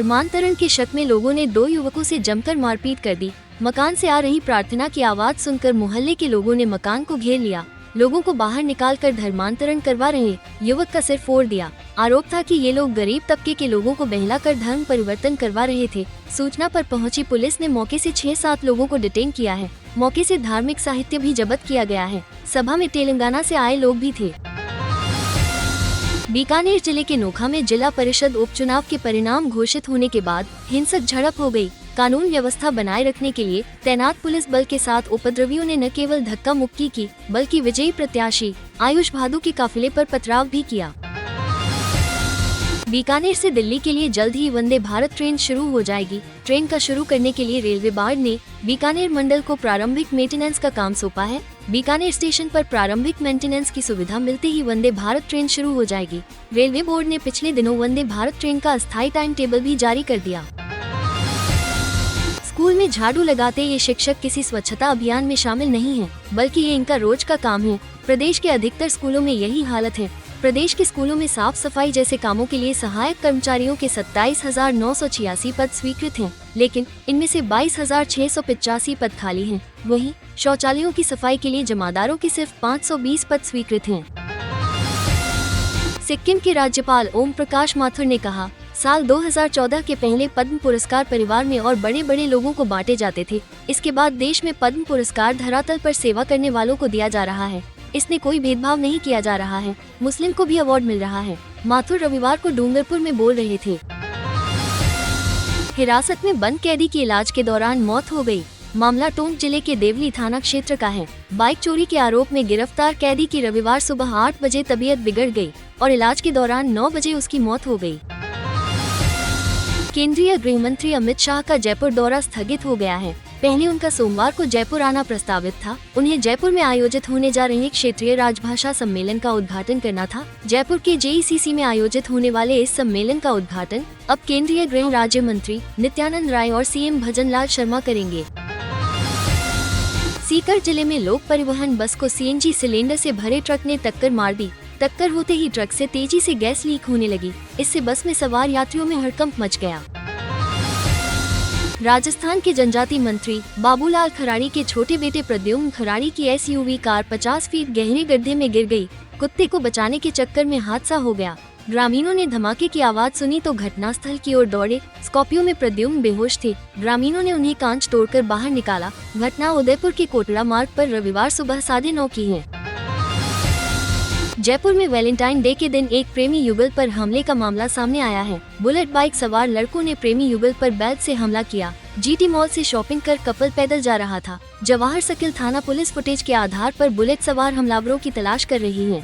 धर्मांतरण के शक में लोगों ने 2 युवकों से जमकर मारपीट कर दी। मकान से आ रही प्रार्थना की आवाज सुनकर मोहल्ले के लोगों ने मकान को घेर लिया। लोगों को बाहर निकालकर धर्मांतरण करवा रहे युवक का सिर फोड़ दिया। आरोप था कि ये लोग गरीब तबके के लोगों को बहलाकर धर्म परिवर्तन करवा रहे थे। सूचना पर पहुंची पुलिस ने मौके से 6-7 लोगों को डिटेन किया है। मौके से धार्मिक साहित्य भी जब्त किया गया है। सभा में तेलंगाना से आए लोग भी थे। बीकानेर जिले के नोखा में जिला परिषद उपचुनाव के परिणाम घोषित होने के बाद हिंसक झड़प हो गई। कानून व्यवस्था बनाए रखने के लिए तैनात पुलिस बल के साथ उपद्रवियों ने न केवल धक्का मुक्की की बल्कि विजयी प्रत्याशी आयुष भादु के काफिले पर पथराव भी किया। बीकानेर से दिल्ली के लिए जल्द ही वंदे भारत ट्रेन शुरू हो जाएगी। ट्रेन का शुरू करने के लिए रेलवे बोर्ड ने बीकानेर मंडल को प्रारंभिक मेंटेनेंस का काम सौंपा है। बीकानेर स्टेशन पर प्रारंभिक मेंटेनेंस की सुविधा मिलते ही वंदे भारत ट्रेन शुरू हो जाएगी। रेलवे बोर्ड ने पिछले दिनों वंदे भारत ट्रेन का अस्थायी टाइम टेबल भी जारी कर दिया। स्कूल में झाड़ू लगाते ये शिक्षक किसी स्वच्छता अभियान में शामिल नहीं हैं, बल्कि ये इनका रोज का काम है। प्रदेश के अधिकतर स्कूलों में यही हालत है। प्रदेश के स्कूलों में साफ सफाई जैसे कामों के लिए सहायक कर्मचारियों के 27,986 पद स्वीकृत हैं, लेकिन इनमें से 22,685 पद खाली हैं। वहीं शौचालयों की सफाई के लिए जमादारों के सिर्फ 520 पद स्वीकृत हैं। सिक्किम के राज्यपाल ओम प्रकाश माथुर ने कहा, साल 2014 के पहले पद्म पुरस्कार परिवार में और बड़े बड़े लोगों को बांटे जाते थे। इसके बाद देश में पद्म पुरस्कार धरातल पर सेवा करने वालों को दिया जा रहा है। इसने कोई भेदभाव नहीं किया जा रहा है। मुस्लिम को भी अवार्ड मिल रहा है। माथुर रविवार को डूंगरपुर में बोल रहे थे। हिरासत में बंद कैदी की इलाज के दौरान मौत हो गई। मामला टोंक जिले के देवली थाना क्षेत्र का है। बाइक चोरी के आरोप में गिरफ्तार कैदी की रविवार सुबह 8 बजे तबीयत बिगड़ गई और इलाज के दौरान 9 बजे उसकी मौत हो गई। केंद्रीय गृह मंत्री अमित शाह का जयपुर दौरा स्थगित हो गया है। पहले उनका सोमवार को जयपुर आना प्रस्तावित था। उन्हें जयपुर में आयोजित होने जा रहे क्षेत्रीय राजभाषा सम्मेलन का उद्घाटन करना था। जयपुर के JECC में आयोजित होने वाले इस सम्मेलन का उद्घाटन अब केंद्रीय गृह राज्य मंत्री नित्यानंद राय और CM भजनलाल शर्मा करेंगे। सीकर जिले में लोक परिवहन बस को CNG सिलेंडर से भरे ट्रक ने टक्कर मार दी। टक्कर होते ही ट्रक से तेजी से गैस लीक होने लगी। इससे बस में सवार यात्रियों में हड़कंप मच गया। राजस्थान के जनजाति मंत्री बाबूलाल खराड़ी के छोटे बेटे प्रद्युम्न खराड़ी की SUV कार 50 फीट गहरे गड्ढे में गिर गई। कुत्ते को बचाने के चक्कर में हादसा हो गया। ग्रामीणों ने धमाके की आवाज सुनी तो घटनास्थल की ओर दौड़े। स्कॉर्पियो में प्रद्युम्न बेहोश थे। ग्रामीणों ने उन्हें कांच तोड़कर बाहर निकाला। घटना उदयपुर के कोटड़ा मार्ग पर रविवार सुबह 9:30 की है। जयपुर में वैलेंटाइन डे के दिन एक प्रेमी युगल पर हमले का मामला सामने आया है। बुलेट बाइक सवार लड़कों ने प्रेमी युगल पर बेल्ट से हमला किया। GT मॉल से शॉपिंग कर कपल पैदल जा रहा था। जवाहर सर्किल थाना पुलिस फुटेज के आधार पर बुलेट सवार हमलावरों की तलाश कर रही है।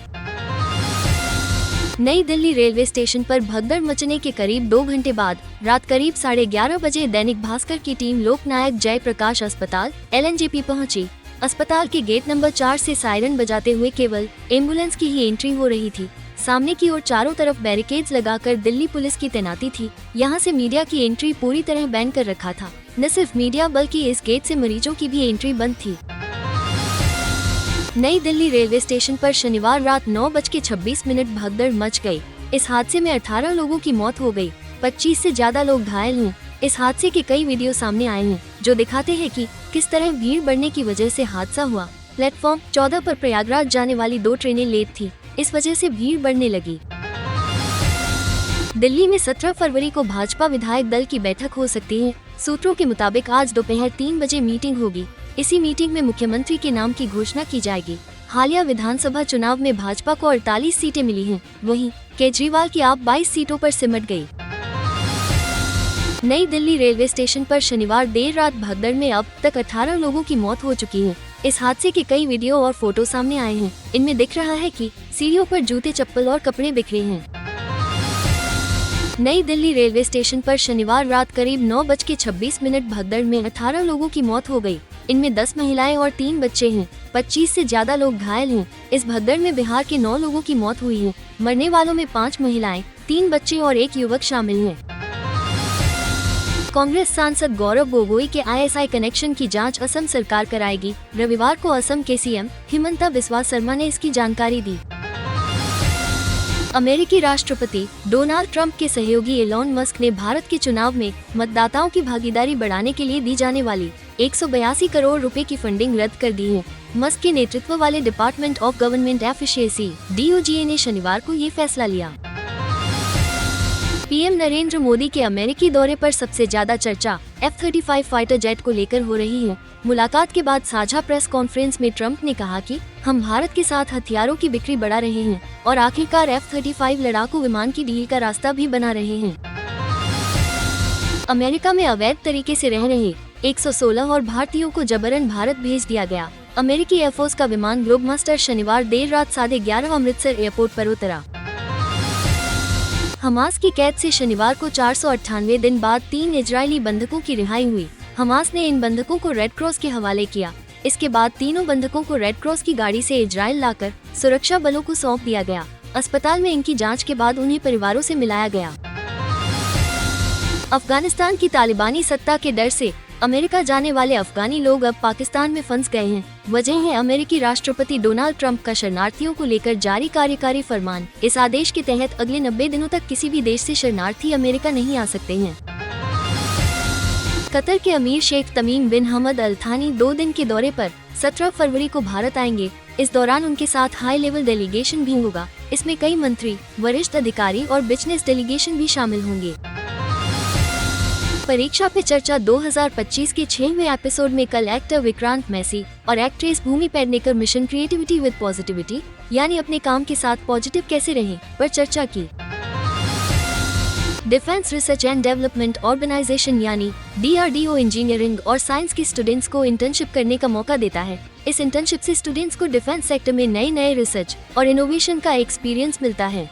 नई दिल्ली रेलवे स्टेशन पर भगदड़ मचने के करीब 2 घंटे बाद रात करीब 11:30 बजे दैनिक भास्कर की टीम लोकनायक जयप्रकाश अस्पताल LNJP पहुंची। अस्पताल के गेट नंबर 4 से सायरन बजाते हुए केवल एम्बुलेंस की ही एंट्री हो रही थी। सामने की ओर चारों तरफ बैरिकेड्स लगाकर दिल्ली पुलिस की तैनाती थी। यहां से मीडिया की एंट्री पूरी तरह बैन कर रखा था। न सिर्फ मीडिया बल्कि इस गेट से मरीजों की भी एंट्री बंद थी। नई दिल्ली रेलवे स्टेशन पर शनिवार रात 9:26 भगदड़ मच गई। इस हादसे में 18 लोगों की मौत हो गई। 25 से ज्यादा लोग घायल हैं। इस हादसे के कई वीडियो सामने आए हैं जो दिखाते हैं कि किस तरह भीड़ बढ़ने की वजह से हादसा हुआ। प्लेटफॉर्म 14 पर प्रयागराज जाने वाली 2 ट्रेनें लेट थी। इस वजह से भीड़ बढ़ने लगी। दिल्ली में 17 फरवरी को भाजपा विधायक दल की बैठक हो सकती है। सूत्रों के मुताबिक आज दोपहर 3 बजे मीटिंग होगी। इसी मीटिंग में मुख्यमंत्री के नाम की घोषणा की जाएगी। हालिया विधानसभा चुनाव में भाजपा को 48 सीटें मिली हैं। वहीं केजरीवाल की आप 22 सीटों पर सिमट गई। नई दिल्ली रेलवे स्टेशन पर शनिवार देर रात भगदड़ में अब तक 18 लोगों की मौत हो चुकी है। इस हादसे के कई वीडियो और फोटो सामने आए हैं। इनमें दिख रहा है कि सीढ़ियों पर जूते, चप्पल और कपड़े बिखरे हैं। नई दिल्ली रेलवे स्टेशन पर शनिवार रात करीब 9:26 भगदड़ में 18 लोगों की मौत हो गई। इनमें 10 महिलाएं और 3 बच्चे हैं। 25 से ज्यादा लोग घायल हैं। इस भगदड़ में बिहार के 9 लोगों की मौत हुई है। मरने वालों में 5 महिलाएं, 3 बच्चे और 1 युवक शामिल हैं। कांग्रेस सांसद गौरव गोगोई के ISI कनेक्शन की जांच असम सरकार कराएगी। रविवार को असम के CM हिमंता बिस्वा शर्मा ने इसकी जानकारी दी। अमेरिकी राष्ट्रपति डोनाल्ड ट्रंप के सहयोगी एलॉन मस्क ने भारत के चुनाव में मतदाताओं की भागीदारी बढ़ाने के लिए दी जाने वाली 182 करोड़ रुपए की फंडिंग रद्द कर दी है। मस्क के नेतृत्व वाले department of government efficiency DOGA ने शनिवार को ये फैसला लिया। पीएम नरेंद्र मोदी के अमेरिकी दौरे पर सबसे ज्यादा चर्चा F-35 फाइटर जेट को लेकर हो रही है। मुलाकात के बाद साझा प्रेस कॉन्फ्रेंस में ट्रंप ने कहा कि हम भारत के साथ हथियारों की बिक्री बढ़ा रहे हैं और आखिरकार F-35 लड़ाकू विमान की डील का रास्ता भी बना रहे हैं। अमेरिका में अवैध तरीके से रह रहे 116 और भारतीयों को जबरन भारत भेज दिया गया। अमेरिकी एयरफोर्स का विमान ग्लोबमास्टर शनिवार देर रात 11:30 अमृतसर एयरपोर्ट पर उतरा। हमास की कैद से शनिवार को 498 दिन बाद 3 इजरायली बंधकों की रिहाई हुई। हमास ने इन बंधकों को रेड क्रॉस के हवाले किया। इसके बाद तीनों बंधकों को रेड क्रॉस की गाड़ी से इजराइल लाकर सुरक्षा बलों को सौंप दिया गया। अस्पताल में इनकी जांच के बाद उन्हें परिवारों से मिलाया गया। अफगानिस्तान की तालिबानी सत्ता के डर से अमेरिका जाने वाले अफगानी लोग अब पाकिस्तान में फंस गए हैं। वजह है अमेरिकी राष्ट्रपति डोनाल्ड ट्रंप का शरणार्थियों को लेकर जारी कार्यकारी फरमान। इस आदेश के तहत अगले 90 दिनों तक किसी भी देश से शरणार्थी अमेरिका नहीं आ सकते हैं। कतर के अमीर शेख तमीम बिन हमद अल थानी 2 दिन के दौरे पर 17 फरवरी को भारत आएंगे। इस दौरान उनके साथ हाई लेवल डेलीगेशन भी होगा। इसमें कई मंत्री, वरिष्ठ अधिकारी और बिजनेस डेलीगेशन भी शामिल होंगे। परीक्षा पे चर्चा 2025 के 6वें एपिसोड में कल एक्टर विक्रांत मैसी और actress Bhumi Pednekar mission creativity with positivity यानी अपने काम के साथ पॉजिटिव कैसे रहें पर चर्चा की। Defence research and development organisation यानी DRDO इंजीनियरिंग और साइंस के स्टूडेंट्स को इंटर्नशिप करने का मौका देता है। इस इंटर्नशिप से स्टूडेंट्स को डिफेंस सेक्टर में नए रिसर्च और इनोवेशन का एक्सपीरियंस मिलता है।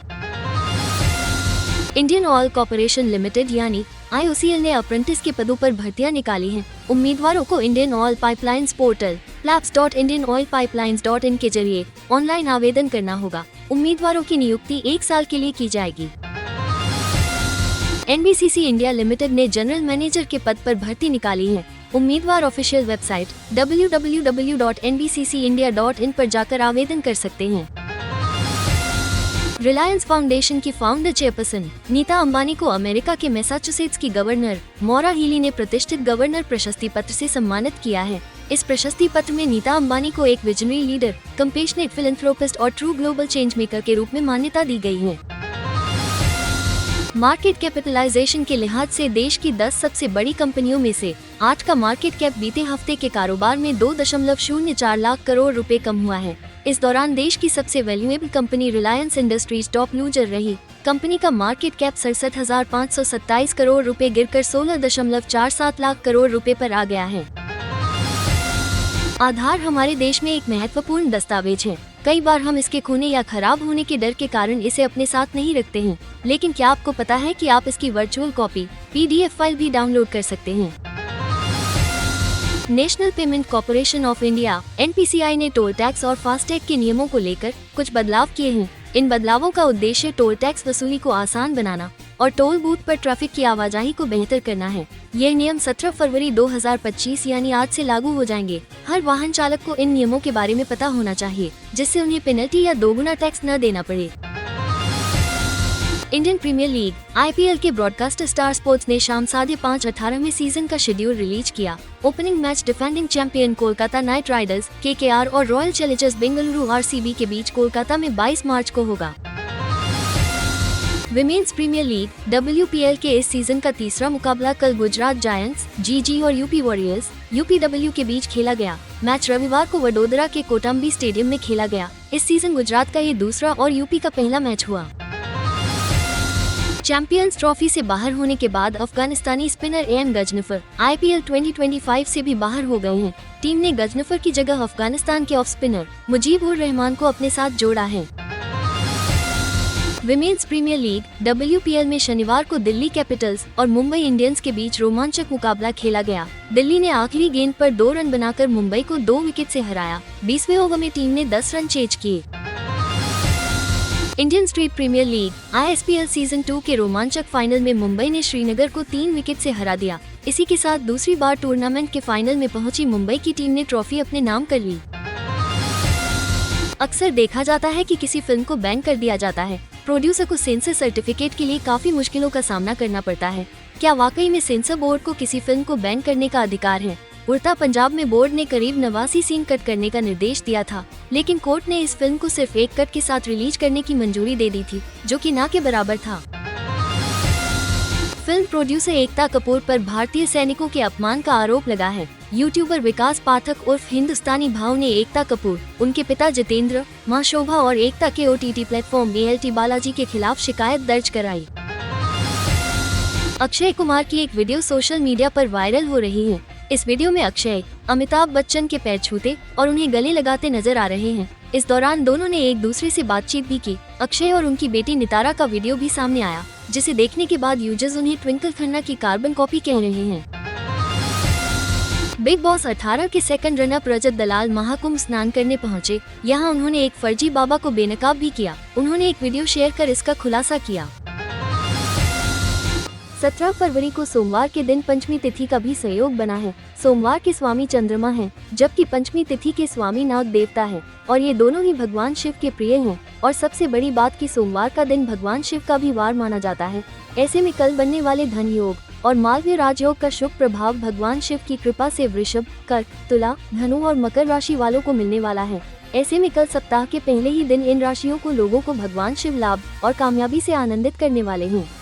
इंडियन ऑयल कॉर्पोरेशन लिमिटेड यानी IOCL ने अप्रेंटिस के पदों पर भर्तियां निकाली हैं। उम्मीदवारों को Indian oil pipelines portal labs.indianoilpipelines.in के जरिए ऑनलाइन आवेदन करना होगा। उम्मीदवारों की नियुक्ति 1 साल के लिए की जाएगी। NBCC इंडिया लिमिटेड ने जनरल मैनेजर के पद पर भर्ती निकाली है। उम्मीदवार ऑफिशियल वेबसाइट www.nbccindia.in पर जाकर आवेदन कर सकते हैं। रिलायंस फाउंडेशन की फाउंडर चेयरपर्सन नीता अंबानी को अमेरिका के मैसाचुसेट्स की गवर्नर मौरा हीली ने प्रतिष्ठित गवर्नर प्रशस्ति पत्र से सम्मानित किया है। इस प्रशस्ति पत्र में नीता अंबानी को एक विजनरी लीडर, कंपैशनेट फिलैंथ्रोपिस्ट और ट्रू ग्लोबल चेंज मेकर के रूप में मान्यता दी गई है। मार्केट कैपिटलाइजेशन के लिहाज से देश की 10 सबसे बड़ी कंपनियों में से 8 का मार्केट कैप बीते हफ्ते के कारोबार में 2.04 लाख करोड़ रुपए कम हुआ है। इस दौरान देश की सबसे valuable company Reliance industries top loser रही। कंपनी का मार्केट कैप 67,527 करोड़ रुपए गिरकर 16.47 लाख करोड़ रुपए पर आ गया है। आधार हमारे देश में एक महत्वपूर्ण दस्तावेज है। कई बार हम इसके खोने या खराब होने के डर के कारण इसे अपने साथ नहीं रखते हैं, लेकिन क्या आपको पता है कि आप इसकी वर्चुअल कॉपी PDF फाइल भी डाउनलोड कर सकते हैं। National payment corporation of India NPCI ने टोल टैक्स और फास्टैग के नियमों को लेकर कुछ बदलाव किए हैं। इन बदलावों का उद्देश्य टोल टैक्स वसूली को आसान बनाना और टोल बूथ पर ट्रैफिक की आवाजाही को बेहतर करना है। ये नियम 17 फरवरी 2025 यानी आज से लागू हो जाएंगे। हर वाहन चालक को इन नियमों के बारे में पता होना चाहिए, जिससे उन्हें पेनल्टी या दोगुना टैक्स न देना पड़े। इंडियन प्रीमियर लीग IPL के ब्रॉडकास्टर स्टार स्पोर्ट्स ने शाम 5:30 18वें सीजन का शेड्यूल रिलीज किया। Opening match defending champion Kolkata night Riders KKR और रॉयल चैलेंजर्स बेंगलुरु RCB के बीच कोलकाता में 22 मार्च को होगा। विमेन्स प्रीमियर लीग WPL के इस सीजन का तीसरा मुकाबला कल गुजरात जायंट्स GG और UP वॉरियर्स UPW के बीच खेला गया। मैच रविवार को वडोदरा के कोटंबी स्टेडियम में खेला गया। इस सीजन गुजरात का ये दूसरा और UP का पहला मैच हुआ। चैंपियंस ट्रॉफी से बाहर होने के बाद अफगानिस्तानी स्पिनर AM गजनफर IPL 2025 से भी बाहर हो गए हैं। टीम ने गजनफर की जगह अफगानिस्तान के ऑफ स्पिनर मुजीबुर रहमान को अपने साथ जोड़ा है। विमेन्स प्रीमियर लीग WPL में शनिवार को दिल्ली कैपिटल्स और मुंबई इंडियंस के बीच रोमांचक मुकाबला खेला गया। दिल्ली ने आखिरी गेंद पर 2 रन बनाकर मुंबई को 2 विकेट से हराया। 20वें ओवर में टीम ने 10 रन चेज किए। Indian street premier league ISPL season 2 के रोमांचक फाइनल में मुंबई ने श्रीनगर को 3 विकेट से हरा दिया। इसी के साथ दूसरी बार टूर्नामेंट के फाइनल में पहुंची मुंबई की टीम ने ट्रॉफी अपने नाम कर ली। अक्सर देखा जाता है कि किसी फिल्म को बैन कर दिया जाता है, प्रोड्यूसर को सेंसर सर्टिफिकेट के लिए काफी मुश्किलों का सामना करना पड़ता है। क्या वाकई में सेंसर बोर्ड को किसी फिल्म को बैन करने का अधिकार है? उड़ता पंजाब में बोर्ड ने करीब 89 सीन कट करने का निर्देश दिया था, लेकिन कोर्ट ने इस फिल्म को सिर्फ एक कट के साथ रिलीज करने की मंजूरी दे दी थी, जो कि ना के बराबर था। फिल्म प्रोड्यूसर एकता कपूर पर भारतीय सैनिकों के अपमान का आरोप लगा है। यूट्यूबर विकास पाठक उर्फ हिंदुस्तानी भाव ने एकता कपूर, उनके पिता जितेंद्र, मां शोभा और एकता के OTT प्लेटफॉर्म ALT बालाजी के खिलाफ शिकायत दर्ज कराई। अक्षय कुमार की एक वीडियो सोशल मीडिया पर वायरल हो रही है। इस वीडियो में अक्षय अमिताभ बच्चन के पैर छूते और उन्हें गले लगाते नजर आ रहे हैं। इस दौरान दोनों ने एक दूसरे से बातचीत भी की। अक्षय और उनकी बेटी नितारा का वीडियो भी सामने आया, जिसे देखने के बाद यूजर्स उन्हें ट्विंकल खन्ना की कार्बन कॉपी कह रहे हैं। बिग बॉस 18 के सेकंड रनअप रजत दलाल महाकुंभ स्नान करने पहुंचे। यहां उन्होंने एक फर्जी बाबा को बेनकाब भी किया। उन्होंने एक वीडियो शेयर कर इसका खुलासा किया। 17 फरवरी को सोमवार के दिन पंचमी तिथि का भी संयोग बना है। सोमवार के स्वामी चंद्रमा हैं, जबकि पंचमी तिथि के स्वामी नाग देवता है और ये दोनों ही भगवान शिव के प्रिय हैं। और सबसे बड़ी बात कि सोमवार का दिन भगवान शिव का भी वार माना जाता है। ऐसे में कल बनने वाले धन योग और मालवीय राजयोग का शुभ प्रभाव भगवान शिव की कृपा से वृषभ, कर्क, तुला, धनु और मकर राशि वालों को मिलने वाला है। ऐसे में कल सप्ताह के पहले ही दिन इन राशियों को लोगों को भगवान शिव लाभ और कामयाबी से आनंदित करने वाले हैं।